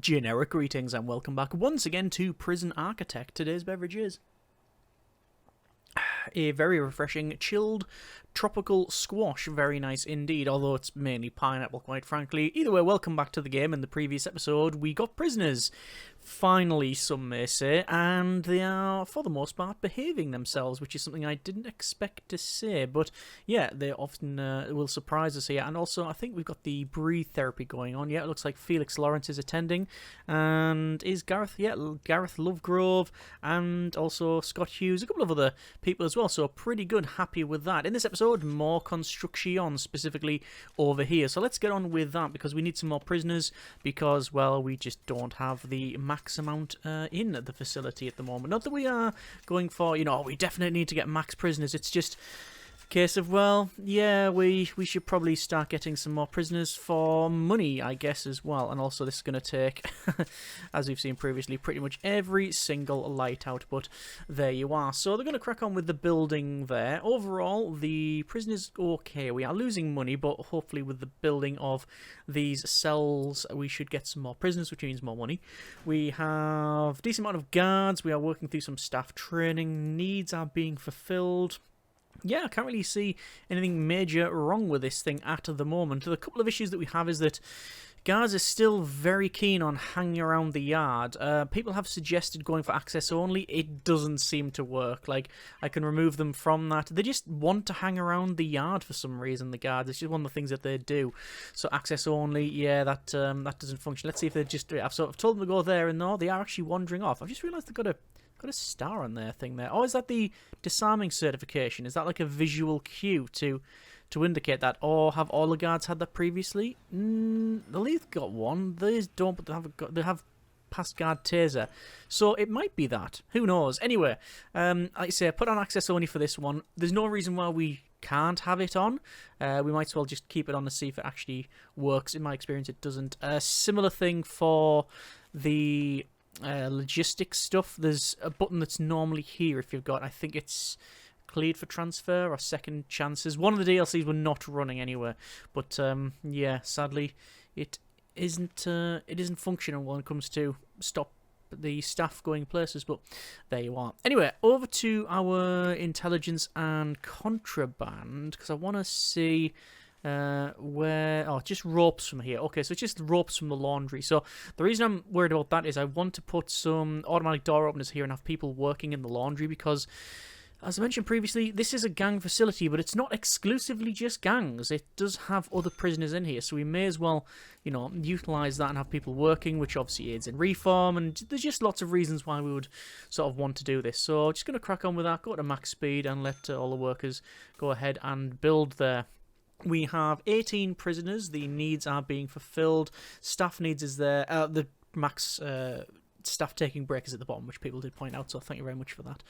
Generic greetings and welcome back once again to Prison Architect. Today's beverage is a very refreshing, chilled, tropical squash. Very nice indeed, although it's mainly pineapple, quite frankly. Either way, welcome back to the game. In the previous episode, we got prisoners. Finally, some may say, and they are, for the most part, behaving themselves, which is something I didn't expect to say. But yeah, they often will surprise us here. And also, I think we've got the breathe therapy going on. Yeah, it looks like Felix Lawrence is attending. And is Gareth, yeah, Gareth Lovegrove, and also Scott Hughes, a couple of other people as well. So pretty good, happy with that. In this episode, more construction, specifically over here. So let's get on with that, because we need some more prisoners, because, well, we just don't have the max amount in the facility at the moment. Not that we are going for, you know, we definitely need to get max prisoners. It's just a case of, well, yeah, we should probably start getting some more prisoners for money, I guess, as well. And also this is going to take, as we've seen previously, pretty much every single light out. But there you are. So they're going to crack on with the building there. Overall, the prisoners, okay, we are losing money, but hopefully with the building of these cells, we should get some more prisoners, which means more money. We have a decent amount of guards. We are working through some staff training. Needs are being fulfilled. Yeah, I can't really see anything major wrong with this thing at the moment. The couple of issues that we have is that guards are still very keen on hanging around the yard. People have suggested going for access only. It doesn't seem to work. Like, I can remove them from that. They just want to hang around the yard for some reason, the guards. It's just one of the things that they do. So access only, yeah, that doesn't function. Let's see if they just... I've sort of told them to go there, and no, they are actually wandering off. I've just realised they've got a star on their thing there. Oh, is that the disarming certification? Is that like a visual cue to indicate that? Or have all the guards had that previously? They've got one. These don't, but they have past guard taser. So it might be that. Who knows? Anyway, like I say, put on access only for this one. There's no reason why we can't have it on. We might as well just keep it on to see if it actually works. In my experience, it doesn't. Similar thing for the logistics stuff. There's a button that's normally here if you've got, I think it's cleared for transfer or second chances. One of the DLCs were not running anyway, but yeah, sadly it isn't functional when it comes to stop the staff going places, but there you are. Anyway, over to our intelligence and contraband, because I want to see just ropes from here. Okay, so it's just ropes from the laundry. So the reason I'm worried about that is I want to put some automatic door openers here and have people working in the laundry, because, as I mentioned previously, this is a gang facility, but it's not exclusively just gangs. It does have other prisoners in here, so we may as well, you know, utilise that and have people working, which obviously aids in reform, and there's just lots of reasons why we would sort of want to do this. So just going to crack on with that, go to max speed, and let all the workers go ahead and build there. We have 18 prisoners. The needs are being fulfilled. Staff needs is there. The max staff taking break is at the bottom, which people did point out, so thank you very much for that,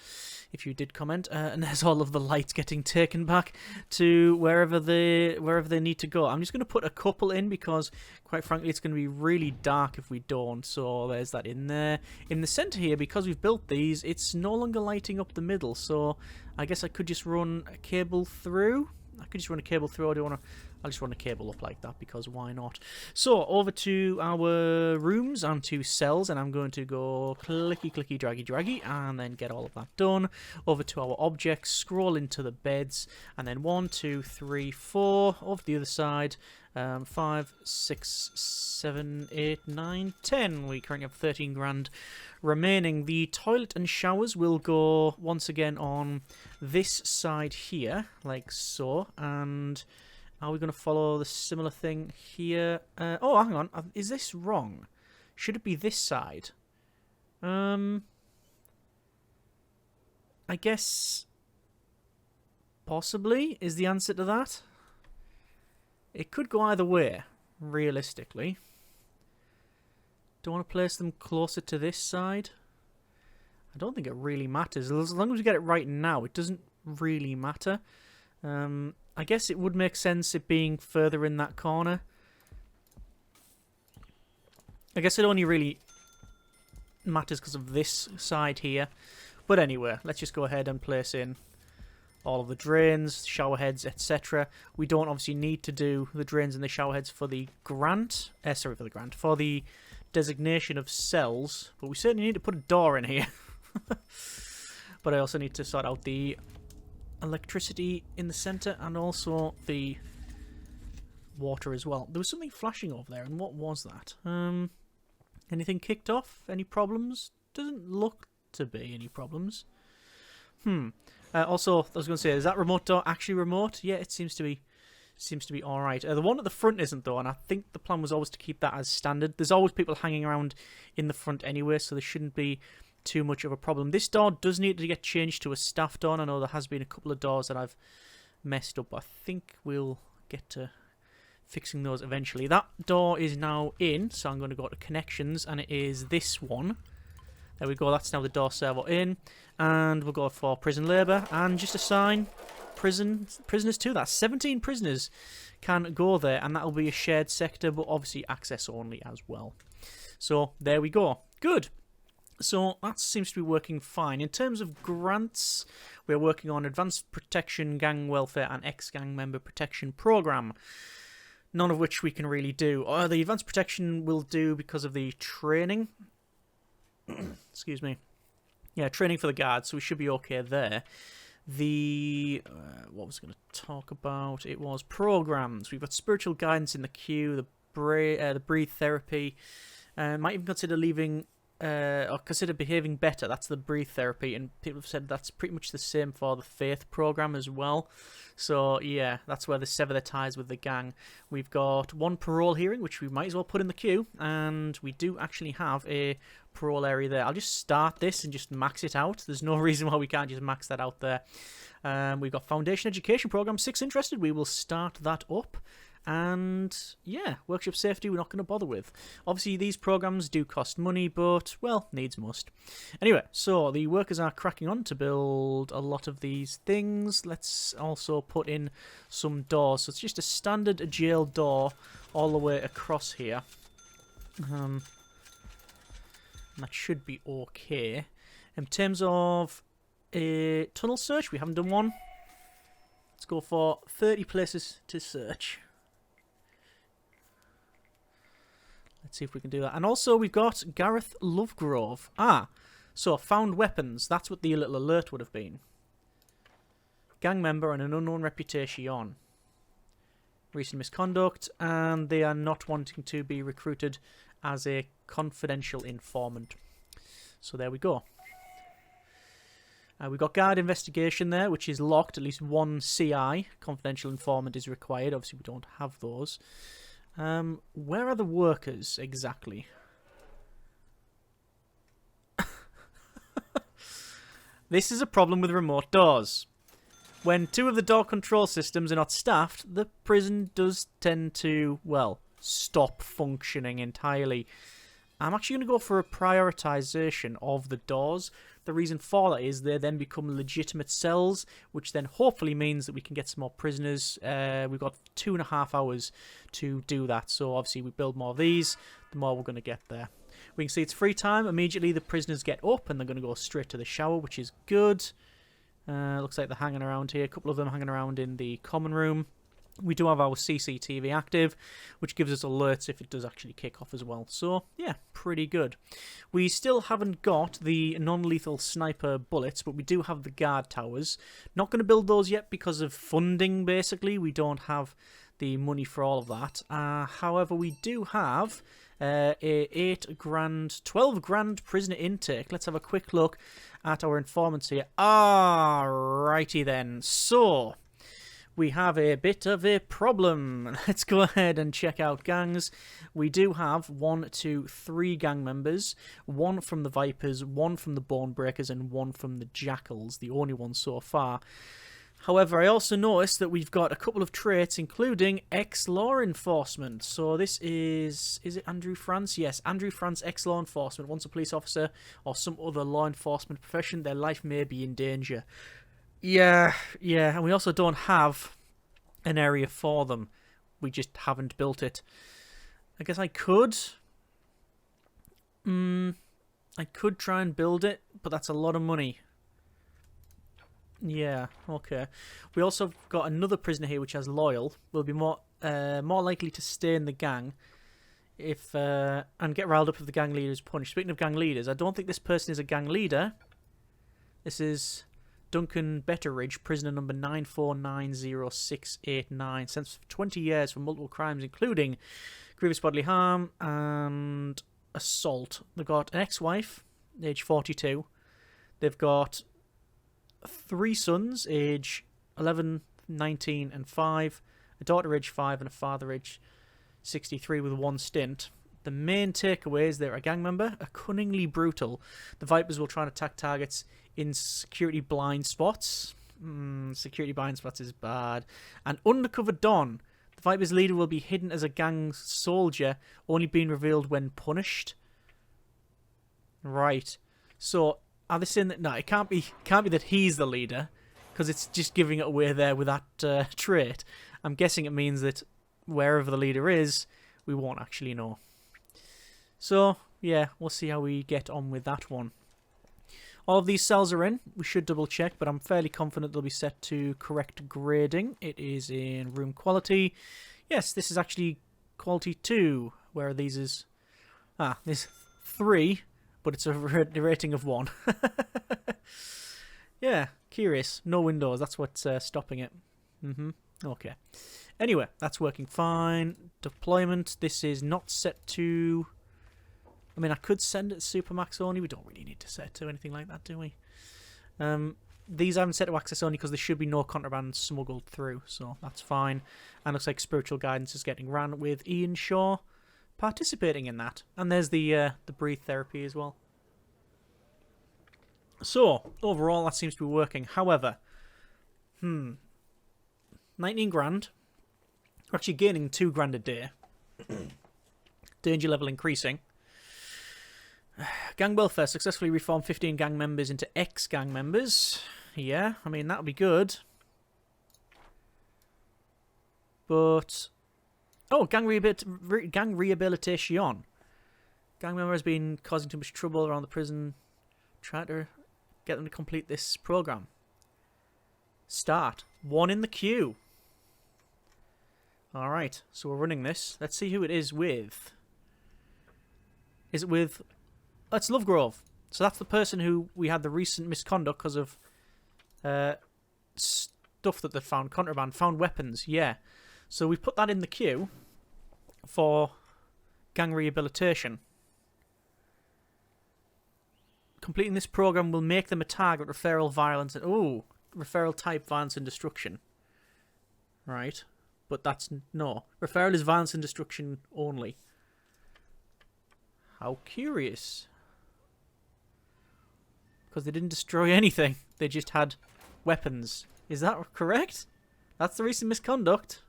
if you did comment. And there's all of the lights getting taken back to wherever they need to go. I'm just going to put a couple in, because, quite frankly, it's going to be really dark if we don't. So there's that in there. In the centre here, because we've built these, it's no longer lighting up the middle, so I guess I could just run a cable through. Or do you want to... I'll just run a cable up like that, because why not? So, over to our rooms and to cells, and I'm going to go clicky, clicky, draggy, draggy, and then get all of that done. Over to our objects, scroll into the beds, and then 1, 2, 3, 4, over the other side, 5, 6, 7, 8, 9, 10. We currently have 13 grand remaining. The toilet and showers will go once again on this side here, like so, and are we going to follow the similar thing here? Oh, hang on, is this wrong? Should it be this side? I guess possibly is the answer to that. It could go either way, realistically. Do I want to place them closer to this side? I don't think it really matters. As long as we get it right now, it doesn't really matter. I guess it would make sense it being further in that corner. I guess it only really matters because of this side here. But anyway, let's just go ahead and place in all of the drains, shower heads, etc. We don't obviously need to do the drains and the shower heads for the grant. For the designation of cells, but we certainly need to put a door in here. But I also need to sort out the electricity in the centre and also the water as well. There was something flashing over there, and what was that? Anything kicked off? Any problems? Doesn't look to be any problems. Also, I was going to say, is that remote door actually remote? Yeah, it seems to be all right. The one at the front isn't, though, and I think the plan was always to keep that as standard. There's always people hanging around in the front anyway, so there shouldn't be too much of a problem. This door does need to get changed to a staff door. I know there has been a couple of doors that I've messed up. I think we'll get to fixing those eventually. That door is now in, so I'm going to go to connections, and it is this one. There we go, that's now the door servo in, and we'll go for prison labour, and just assign prisoners to that. 17 prisoners can go there, and that'll be a shared sector, but obviously access only as well. So there we go. Good. So that seems to be working fine. In terms of grants, we're working on Advanced Protection, Gang Welfare, and Ex-Gang Member Protection Programme. None of which we can really do. The Advanced Protection will do because of the training. Excuse me. Yeah, training for the guards, so we should be okay there. The what was I going to talk about? It was programs. We've got spiritual guidance in the queue, the breathe therapy. Might even consider leaving or consider behaving better. That's the breathe therapy, and people have said that's pretty much the same for the faith program as well. So yeah, that's where they sever their ties with the gang. We've got one parole hearing, which we might as well put in the queue, and we do actually have a parole area there. I'll just start this and just max it out. There's no reason why we can't just max that out there. We've got foundation education program. 6 interested. We will start that up. And yeah, workshop safety we're not going to bother with. Obviously these programs do cost money, but well, needs must. Anyway, so the workers are cracking on to build a lot of these things. Let's also put in some doors. So it's just a standard jail door all the way across here. And that should be okay. In terms of a tunnel search, we haven't done one. Let's go for 30 places to search. Let's see if we can do that. And also we've got Gareth Lovegrove. So found weapons. That's what the little alert would have been. Gang member and an unknown reputation. Recent misconduct. And they are not wanting to be recruited as a confidential informant. So there we go. We've got guard investigation there, which is locked. At least one CI, confidential informant, is required. Obviously we don't have those. Where are the workers exactly? This is a problem with remote doors. When 2 of the door control systems are not staffed, the prison does tend to, well, stop functioning entirely. I'm actually going to go for a prioritization of the doors. The reason for that is they then become legitimate cells, which then hopefully means that we can get some more prisoners. We've got 2.5 hours to do that, so obviously we build more of these, the more we're going to get there. We can see it's free time. Immediately the prisoners get up and they're going to go straight to the shower, which is good. Looks like they're hanging around here. A couple of them hanging around in the common room. We do have our CCTV active, which gives us alerts if it does actually kick off as well. So, yeah, pretty good. We still haven't got the non-lethal sniper bullets, but we do have the guard towers. Not going to build those yet because of funding, basically. We don't have the money for all of that. However, we do have a 12 grand prisoner intake. Let's have a quick look at our informants here. Righty then. So we have a bit of a problem. Let's go ahead and check out gangs. We do have 1, 2, 3 gang members. 1 from the Vipers, 1 from the Bone Breakers, and 1 from the Jackals. The only one so far. However, I also noticed that we've got a couple of traits, including ex-law enforcement. So this is it Andrew France? Yes, Andrew France, ex-law enforcement. Once a police officer or some other law enforcement profession, their life may be in danger. Yeah, and we also don't have an area for them. We just haven't built it. I guess I could. I could try and build it, but that's a lot of money. Yeah, okay. We also got another prisoner here which has loyal. Will be more likely to stay in the gang. and get riled up if the gang leader is punished. Speaking of gang leaders, I don't think this person is a gang leader. This is Duncan Betteridge, prisoner number 9490689, sentenced for 20 years for multiple crimes, including grievous bodily harm and assault. They've got an ex-wife, age 42. They've got 3 sons, age 11, 19, and 5. A daughter, age 5, and a father, age 63, with 1 stint. The main takeaway is they're a gang member, are cunningly brutal. The Vipers will try and attack targets in security blind spots. Security blind spots is bad. And undercover Don. The Vipers' leader will be hidden as a gang soldier, only being revealed when punished. Right. So, are they saying that... No, it can't be that he's the leader, because it's just giving it away there with that trait. I'm guessing it means that wherever the leader is, we won't actually know. So, yeah, we'll see how we get on with that one. All of these cells are in. We should double check, but I'm fairly confident they'll be set to correct grading. It is in room quality. Yes, this is actually quality 2. Where are these is... there's 3, but it's a rating of 1. Yeah, curious. No windows, that's what's stopping it. Okay. Anyway, that's working fine. Deployment, this is not set to... I mean, I could send it to Supermax only. We don't really need to set to anything like that, do we? These I haven't set to access only because there should be no contraband smuggled through, so that's fine. And looks like spiritual guidance is getting ran with Ian Shaw participating in that. And there's the breathe therapy as well. So, overall, that seems to be working. However, 19 grand. We're actually gaining 2 grand a day. Danger level increasing. Gang welfare successfully reformed 15 gang members into ex-gang members. Yeah, I mean, that'll be good. But... Oh, gang rehabilitation. Gang member has been causing too much trouble around the prison. Try to get them to complete this program. Start. 1 in the queue. Alright, so we're running this. Let's see who it is with. Is it with... That's Lovegrove. So that's the person who we had the recent misconduct because of stuff that they found. Contraband. Found weapons. Yeah. So we put that in the queue for gang rehabilitation. Completing this program will make them a target referral violence and... Oh! Referral type violence and destruction. Right. But that's... No. Referral is violence and destruction only. How curious. Because they didn't destroy anything. They just had weapons. Is that correct? That's the recent misconduct.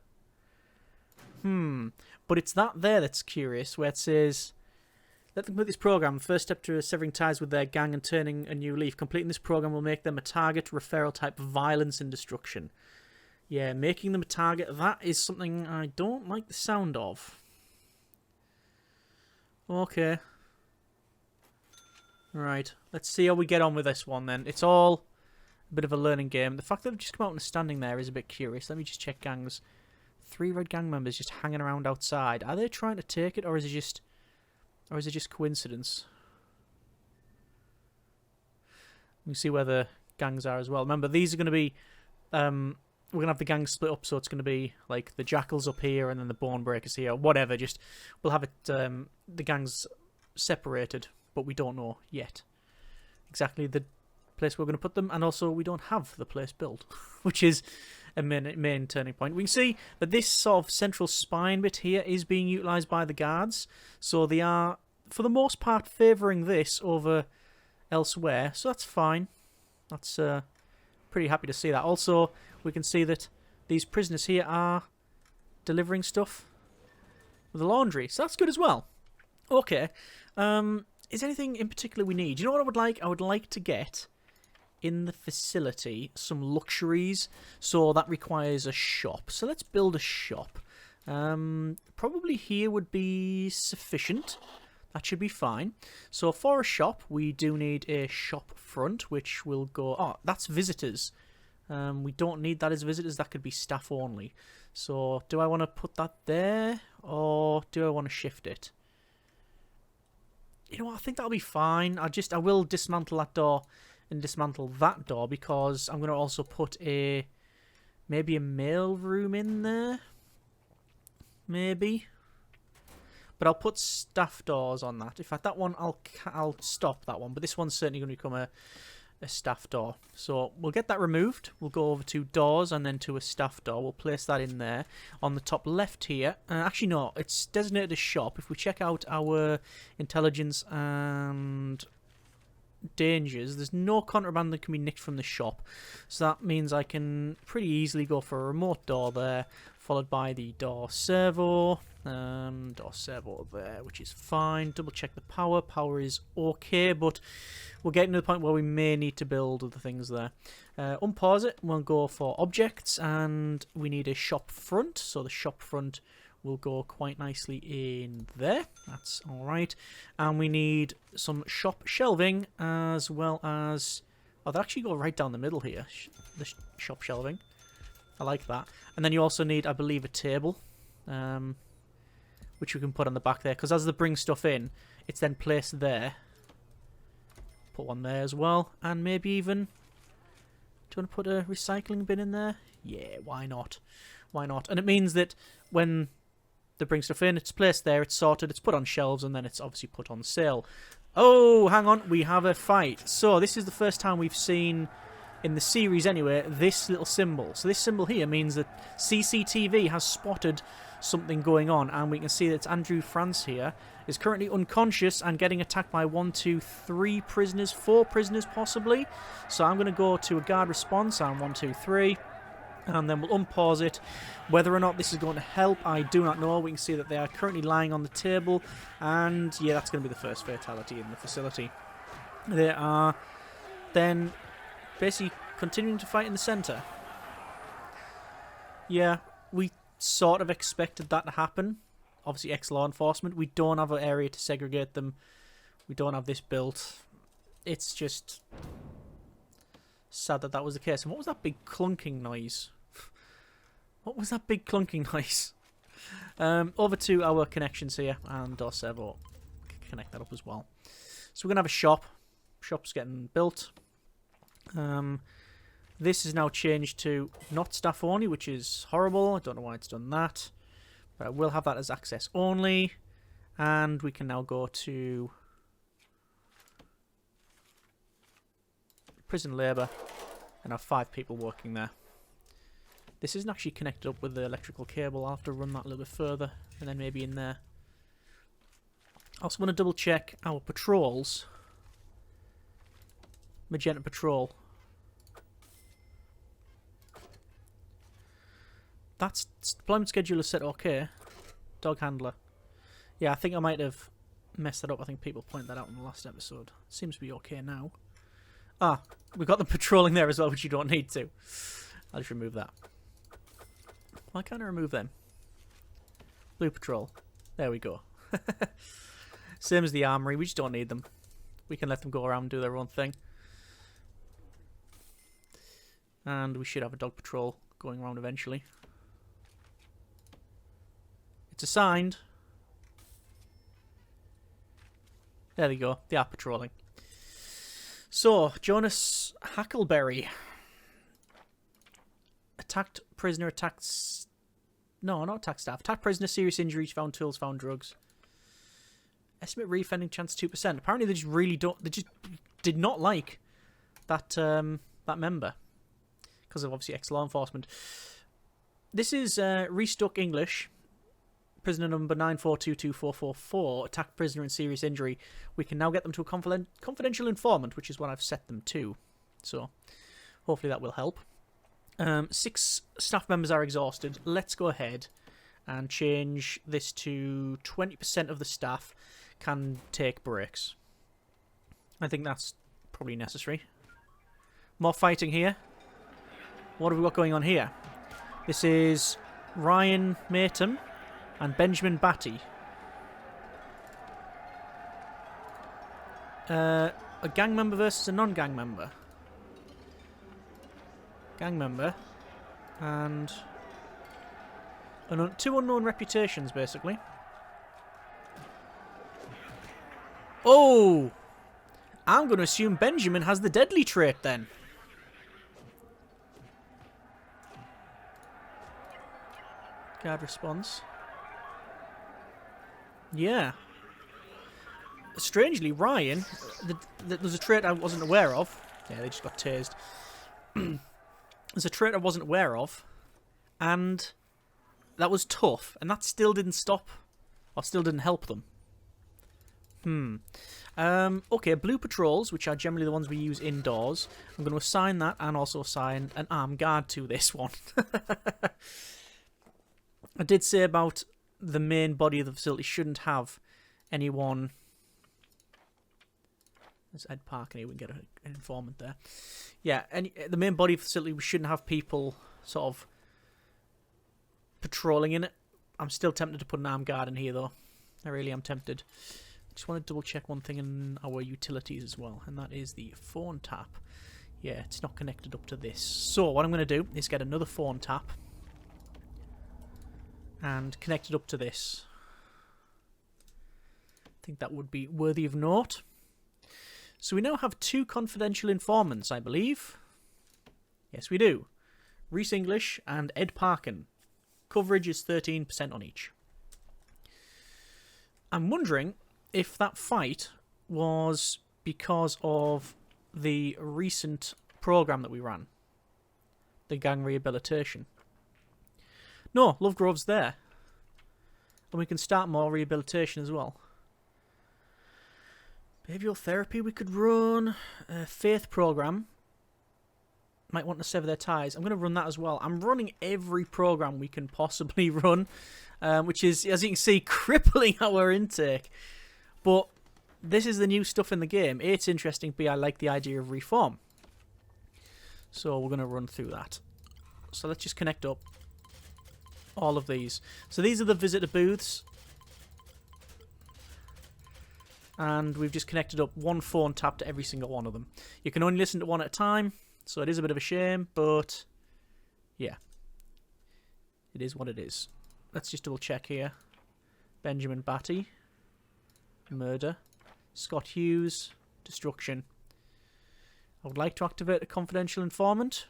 But it's that there that's curious, where it says... Let them complete this program. First step to severing ties with their gang and turning a new leaf. Completing this program will make them a target referral type violence and destruction. Yeah, making them a target. That is something I don't like the sound of. Okay. Right. Let's see how we get on with this one then. It's all a bit of a learning game. The fact that they've just come out and standing there is a bit curious. Let me just check gangs. 3 red gang members just hanging around outside. Are they trying to take it, or is it just... Or is it just coincidence? We can see where the gangs are as well. Remember, these are going to be... we're going to have the gangs split up, so it's going to be like the Jackals up here and then the Bone Breakers here. Whatever, just... We'll have it... the gangs separated, but we don't know yet exactly the place we're going to put them. And also, we don't have the place built, which is a main turning point. We can see that this sort of central spine bit here is being utilised by the guards. So they are, for the most part, favouring this over elsewhere. So that's fine. That's pretty happy to see that. Also, we can see that these prisoners here are delivering stuff with the laundry. So that's good as well. Okay. Is there anything in particular we need? You know what I would like? I would like to get... in the facility some luxuries, so that requires a shop. So let's build a shop. Probably here would be sufficient. That should be fine. So for a shop, we do need a shop front, which will go... Oh, that's visitors. We don't need that as visitors. That could be staff only. So do I want to put that there, or do I want to shift it? You know what? I think that'll be fine. I will dismantle that door and dismantle that door because I'm going to also put maybe a mail room in there. Maybe. But I'll put staff doors on that. In fact, that one I'll stop that one. But this one's certainly going to become a staff door. So we'll get that removed. We'll go over to doors and then to a staff door. We'll place that in there on the top left here. Actually, no, it's designated as shop. If we check out our intelligence and dangers, there's no contraband that can be nicked from the shop. So that means I can pretty easily go for a remote door there, followed by the door servo. Door servo there, which is fine. Double check the power. Power is okay, but we're getting to the point where we may need to build other things there. Unpause it. We'll go for objects, and we need a shop front. So the shop front will go quite nicely in there. That's all right. And we need some shop shelving as well as... Oh, they actually go right down the middle here, the shop shelving. I like that. And then you also need, I believe, a table, which we can put on the back there. Because as they bring stuff in, it's then placed there. Put one there as well. And maybe even... Do you want to put a recycling bin in there? Yeah, why not? Why not? And it means that when they bring stuff in, it's placed there, it's sorted, it's put on shelves, and then it's obviously put on sale. Oh, hang on, we have a fight. So this is the first time we've seen, in the series anyway, this little symbol. So this symbol here means that CCTV has spotted something going on, and we can see that Andrew France here is currently unconscious and getting attacked by 1, 2, 3 prisoners, 4 prisoners possibly. So I'm going to go to a guard response on 1, 2, 3. And then we'll unpause it. Whether or not this is going to help, I do not know. We can see that they are currently lying on the table. And yeah, that's going to be the first fatality in the facility. They are then basically continuing to fight in the centre. Yeah, we sort of expected that to happen. Obviously, ex-law enforcement. We don't have an area to segregate them. We don't have this built. It's just sad that that was the case. And what was that big clunking noise? What was that big clunking noise? Over to our connections here, and door servo. Connect that up as well. So we're going to have a shop. Shop's getting built. This is now changed to not staff only, which is horrible. I don't know why it's done that. But I will have that as access only. And we can now go to prison labour and have 5 people working there. This isn't actually connected up with the electrical cable. I'll have to run that a little bit further and then maybe in there. I also want to double check our patrols. Magenta patrol. That's deployment schedule is set okay. Dog handler. Yeah, I think I might have messed that up. I think people pointed that out in the last episode. Seems to be okay now. Ah, we've got them patrolling there as well, which you don't need to. I'll just remove that. Why can't I remove them? Blue patrol. There we go. Same as the armory, we just don't need them. We can let them go around and do their own thing. And we should have a dog patrol going around eventually. It's assigned. There they go. They are patrolling. So, Jonas Hackleberry. Attacked prisoner, attacked... No, not attacked staff. Attacked prisoner, serious injuries, found tools, found drugs. Estimate reoffending chance 2%. Apparently they just really don't... They just did not like that that member. Because of, obviously, ex-law enforcement. This is Restuck English. Prisoner number 9422444. Attacked prisoner in serious injury. We can now get them to a confidential informant, which is what I've set them to. So, hopefully that will help. 6 staff members are exhausted. Let's go ahead and change this to 20% of the staff can take breaks. I think that's probably necessary. More fighting here. What have we got going on here? This is Ryan Matum and Benjamin Batty. A gang member versus a non-gang member. Gang member. And 2 unknown reputations, basically. Oh! I'm going to assume Benjamin has the deadly trait then. Guard response. Yeah. Strangely, Ryan, there's a trait I wasn't aware of. Yeah, they just got tased. There's a trait I wasn't aware of, and that was tough, and that still didn't stop, or still didn't help them. Okay, blue patrols, which are generally the ones we use indoors. I'm going to assign that, and also assign an armed guard to this one. I did say about the main body of the facility shouldn't have anyone. There's Ed Park, and we can get an informant there. Yeah, the main body of the facility, we shouldn't have people sort of patrolling in it. I'm still tempted to put an armed guard in here, though. I really am tempted. Just want to double check one thing in our utilities as well, and that is the phone tap. Yeah, it's not connected up to this. So what I'm going to do is get another phone tap and connect it up to this. I think that would be worthy of note. So we now have 2 confidential informants, I believe. Yes, we do. Reese English and Ed Parkin. Coverage is 13% on each. I'm wondering if that fight was because of the recent program that we ran. The gang rehabilitation. No, Lovegrove's there. And we can start more rehabilitation as well. Behavioural therapy we could run. Faith program. Might want to sever their ties. I'm going to run that as well. I'm running every program we can possibly run. Which is, as you can see, crippling our intake. But this is the new stuff in the game. A, it's interesting. B, I like the idea of reform. So we're going to run through that. So let's just connect up all of these. So these are the visitor booths. And we've just connected up one phone tap to every single one of them. You can only listen to one at a time, so it is a bit of a shame, but yeah. It is what it is. Let's just double check here. Benjamin Batty. Murder. Scott Hughes. Destruction. I would like to activate a confidential informant.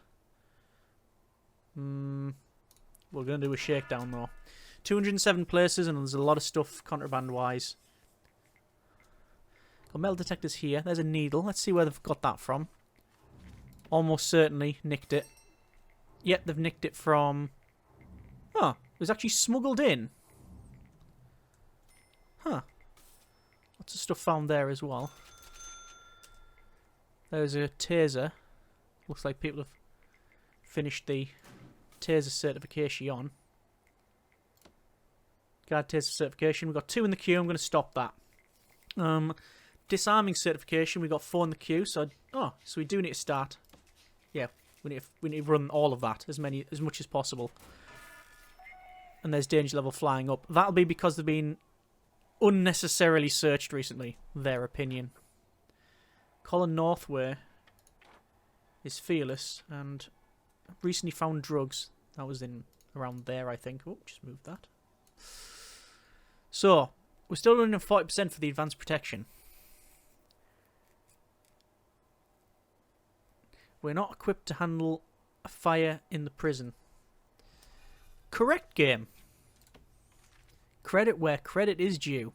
We're going to do a shakedown though. 207 places, and there's a lot of stuff contraband-wise. Got metal detectors here. There's a needle. Let's see where they've got that from. Almost certainly nicked it. Yep, they've nicked it from... Oh, it was actually smuggled in. Huh. Lots of stuff found there as well. There's a taser. Looks like people have finished the taser certification on. Guard taser certification. We've got 2 in the queue. I'm going to stop that. Disarming certification. We've got 4 in the queue. So we do need to start. Yeah, we need to run all of that, as much as possible. And there's danger level flying up. That'll be because they've been unnecessarily searched recently. Their opinion. Colin Northway is fearless and recently found drugs. That was in around there, I think. Oh, just moved that. So we're still running at 40% for the advanced protection. We're not equipped to handle a fire in the prison. Correct, game. Credit where credit is due.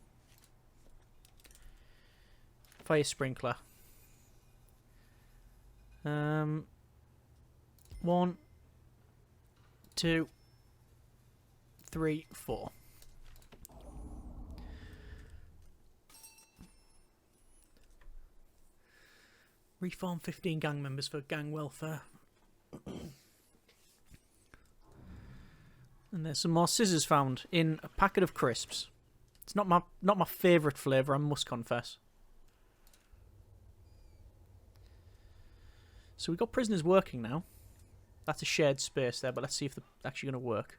Fire sprinkler. 1, 2, 3, 4. Reform 15 gang members for gang welfare. And there's some more scissors found in a packet of crisps. It's not my favourite flavour, I must confess. So we've got prisoners working now. That's a shared space there, but let's see if they're actually going to work.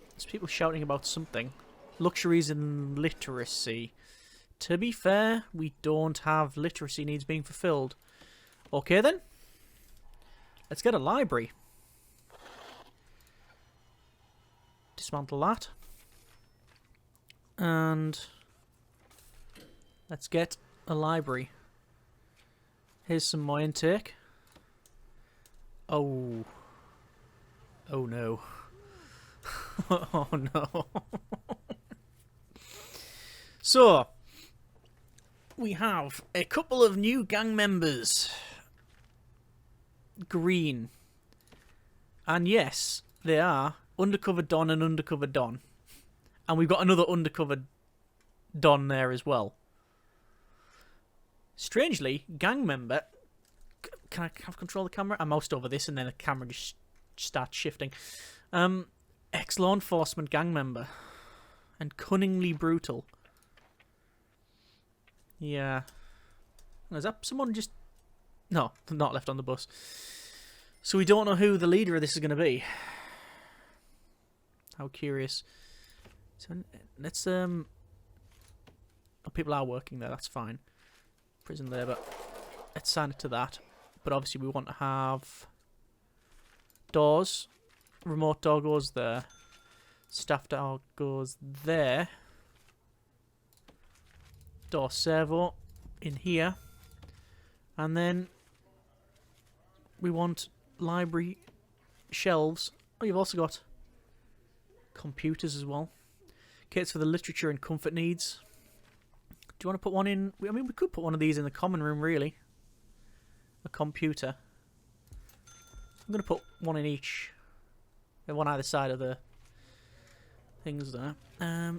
There's people shouting about something. Luxuries and literacy. To be fair, we don't have literacy needs being fulfilled. Okay then. Let's get a library. Dismantle that. And let's get a library. Here's some more intake. Oh. Oh no. Oh no. So, we have a couple of new gang members. Green. And yes, they are Undercover Don and Undercover Don. And we've got another Undercover Don there as well. Strangely, gang member... Can I have control of the camera? I moused over this and then the camera just starts shifting. Ex-law enforcement gang member. And cunningly brutal. Yeah. Is that someone just... No, not left on the bus. So we don't know who the leader of this is going to be. How curious. So let's... Oh, people are working there, that's fine. Prison labour. Let's sign it to that. But obviously we want to have... doors. Remote door goes there. Staff door goes there. Door servo in here. And then we want library shelves. Oh, you've also got computers as well. Kits for the literature and comfort needs. Do you want to put one in? I mean, we could put one of these in the common room, really. A computer. I'm going to put one in each. One either side of the things there.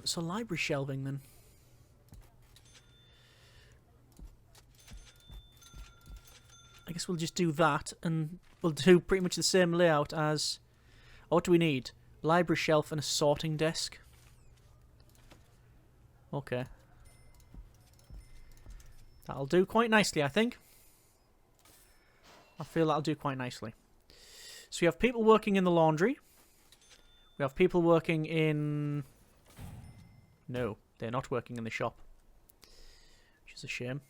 So library shelving then. I guess we'll just do that, and we'll do pretty much the same layout as... What do we need? Library shelf and a sorting desk. Okay. That'll do quite nicely, I think. I feel that'll do quite nicely. So we have people working in the laundry. We have people working in... No, they're not working in the shop. Which is a shame.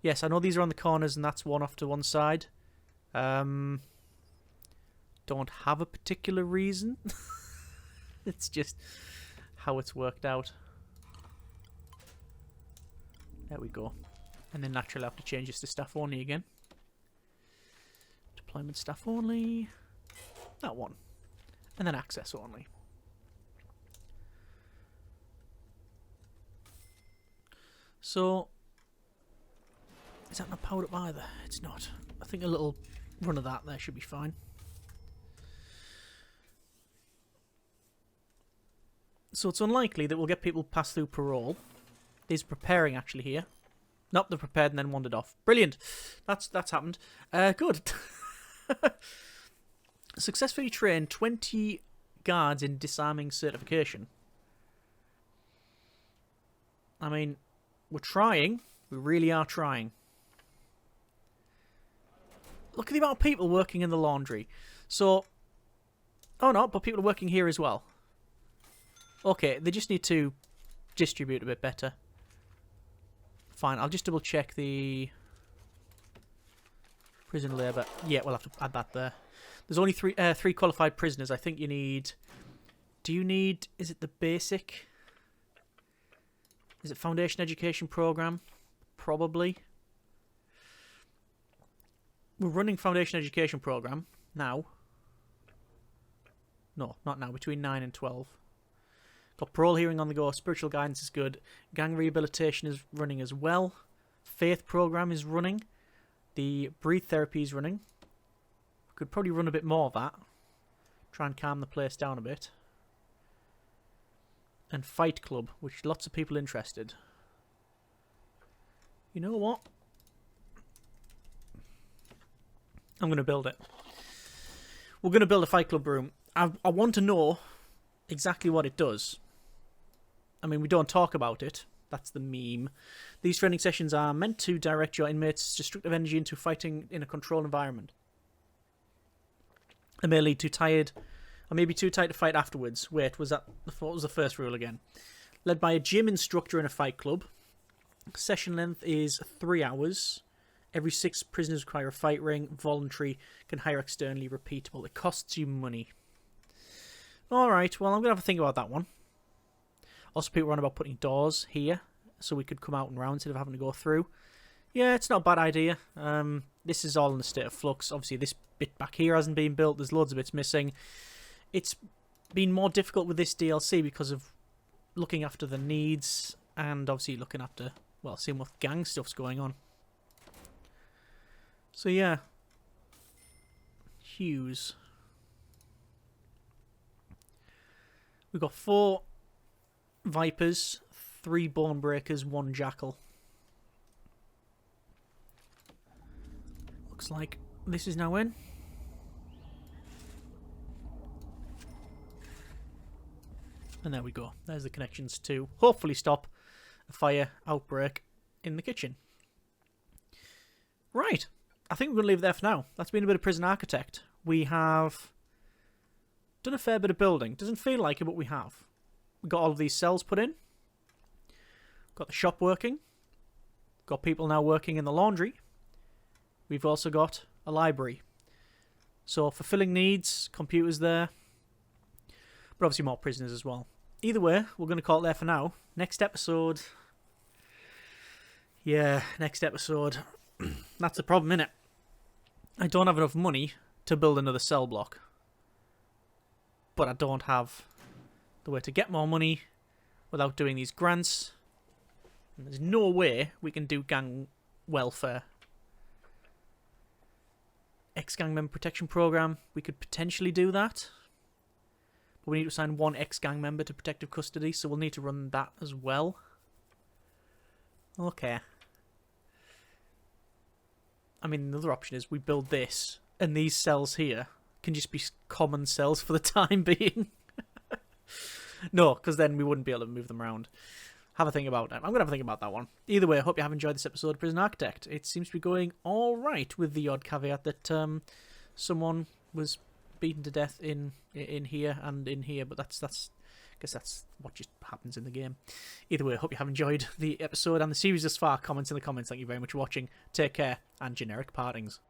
Yes, I know these are on the corners and that's one off to one side. Don't have a particular reason. It's just how it's worked out. There we go. And then naturally I have to change this to staff only again. Deployment staff only. That one. And then access only. So... Is that not powered up either? It's not. I think a little run of that there should be fine. So it's unlikely that we'll get people past through parole. These are preparing actually here. Nope, they're prepared and then wandered off. Brilliant. That's happened. Good. Successfully trained 20 guards in disarming certification. I mean, we're trying. We really are trying. Look at the amount of people working in the laundry. So, oh no, but people are working here as well. Okay, they just need to distribute a bit better. Fine, I'll just double check the prison labour. Yeah, we'll have to add that there. There's only three qualified prisoners. I think you need... Do you need... Is it the basic? Is it foundation education programme? Probably. We're running foundation education programme now. No, not now. Between 9 and 12. Got parole hearing on the go. Spiritual guidance is good. Gang rehabilitation is running as well. Faith programme is running. The breathe therapy is running. Could probably run a bit more of that. Try and calm the place down a bit. And fight club, which lots of people interested. You know what? I'm going to build it. We're going to build a fight club room. I want to know exactly what it does. I mean, we don't talk about it. That's the meme. These training sessions are meant to direct your inmates' destructive energy into fighting in a controlled environment. They may lead too tired, or maybe too tight to fight afterwards. Wait, what was the first rule again? Led by a gym instructor in a fight club. Session length is 3 hours. Every 6 prisoners require a fight ring. Voluntary. Can hire externally. Repeatable. It costs you money. Alright, well, I'm going to have a think about that one. Also, people were on about putting doors here so we could come out and round instead of having to go through. Yeah, it's not a bad idea. This is all in a state of flux. Obviously, this bit back here hasn't been built. There's loads of bits missing. It's been more difficult with this DLC because of looking after the needs and obviously looking after, well, seeing what gang stuff's going on. So, yeah. Hughes. We've got 4 Vipers, 3 Bone Breakers, 1 Jackal. Looks like this is now in. And there we go. There's the connections to hopefully stop a fire outbreak in the kitchen. Right. I think we're going to leave it there for now. That's been a bit of Prison Architect. We have done a fair bit of building. Doesn't feel like it, but we have. We've got all of these cells put in. Got the shop working. Got people now working in the laundry. We've also got a library. So fulfilling needs, computers there. But obviously more prisoners as well. Either way, we're going to call it there for now. Next episode. Yeah, next episode. That's the problem, innit? I don't have enough money to build another cell block. But I don't have the way to get more money without doing these grants. And there's no way we can do gang welfare. Ex-gang member protection program. We could potentially do that. But we need to assign 1 ex-gang member to protective custody, so we'll need to run that as well. Okay. I mean, the other option is we build this, and these cells here can just be common cells for the time being. No, because then we wouldn't be able to move them around. Have a think about that. I'm going to have a think about that one. Either way, I hope you have enjoyed this episode of Prison Architect. It seems to be going all right, with the odd caveat that someone was beaten to death in here and in here, but I guess that's what just happens in the game. Either way, I hope you have enjoyed the episode and the series thus far. Comments in the comments. Thank you very much for watching. Take care, and generic partings.